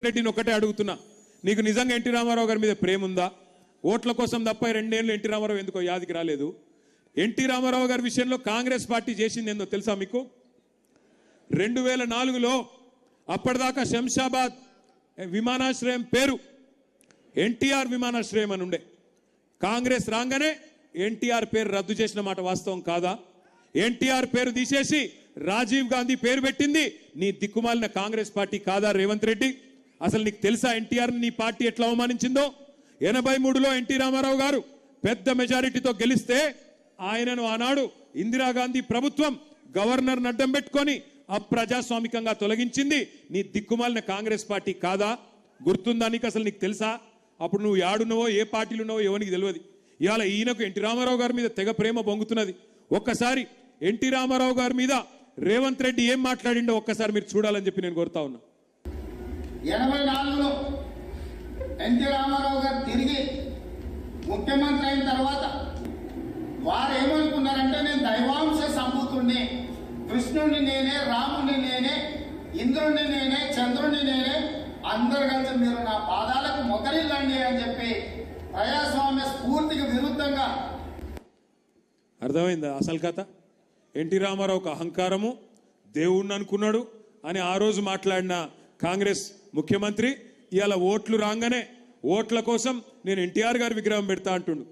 రెడ్డిని ఒకటే అడుగుతున్నా, నీకు నిజంగా ఎన్టీ రామారావు గారి మీద ప్రేమ ఉందా? ఓట్ల కోసం తప్ప 2 ఏళ్ళు ఎన్టీ రామారావు ఎందుకో యాదికి రాలేదు. ఎన్టీ రామారావు గారి విషయంలో కాంగ్రెస్ పార్టీ చేసింది ఏందో తెలుసా మీకు? 2004లో అప్పటిదాకా శంషాబాద్ విమానాశ్రయం పేరు ఎన్టీఆర్ విమానాశ్రయం అని ఉండే. కాంగ్రెస్ రాగానే ఎన్టీఆర్ పేరు రద్దు చేసిన మాట వాస్తవం కాదా? ఎన్టీఆర్ పేరు తీసేసి రాజీవ్ గాంధీ పేరు పెట్టింది నీ దిక్కుమాలిన కాంగ్రెస్ పార్టీ కాదా రేవంత్ రెడ్డి? అసలు నీకు తెలుసా ఎన్టీఆర్ నీ పార్టీ ఎట్లా అవమానించిందో? 83లో ఎన్టీ రామారావు గారు పెద్ద మెజారిటీతో గెలిస్తే ఆయనను ఆనాడు ఇందిరాగాంధీ ప్రభుత్వం గవర్నర్ అడ్డం పెట్టుకొని అప్రజాస్వామికంగా తొలగించింది నీ దిక్కుమాలిన కాంగ్రెస్ పార్టీ కాదా? గుర్తుందా నీకు? అసలు నీకు తెలుసా? అప్పుడు నువ్వు యాడున్నావో ఏ పార్టీలు ఉన్నావో ఎవరికి తెలియదు. ఇవాళ ఈయనకు ఎన్టీ రామారావు గారి మీద తెగ ప్రేమ పొంగుతున్నది. ఒక్కసారి ఎన్టీ రామారావు గారి మీద రేవంత్ రెడ్డి ఏం మాట్లాడిండో ఒక్కసారి మీరు చూడాలని చెప్పి నేను కోరుతా ఉన్నా. 84లో ఎన్టీ రామారావు గారు తిరిగి ముఖ్యమంత్రి అయిన తర్వాత వారు ఏమనుకున్నారంటే, నేను దైవాంశ సంభూతుణ్ణి, కృష్ణుడిని నేనే, రాముడిని నేనే, ఇంద్రుడిని నేనే, చంద్రుడిని నేనే, అందరు కలిసి మీరు నా పాదాలకు మొదలిల్లండి అని చెప్పి ప్రజాస్వామ్య స్ఫూర్తికి విరుద్ధంగా. అర్థమైందా అసలు కథ? ఎన్టీ రామారావు ఒక అహంకారము, దేవుణ్ణి అనుకున్నాడు అని ఆ రోజు మాట్లాడిన కాంగ్రెస్ ముఖ్యమంత్రి ఇవాళ ఓట్లు రాగానే ఓట్ల కోసం నేను ఎన్టీఆర్ గారి విగ్రహం పెడతా అంటుండు.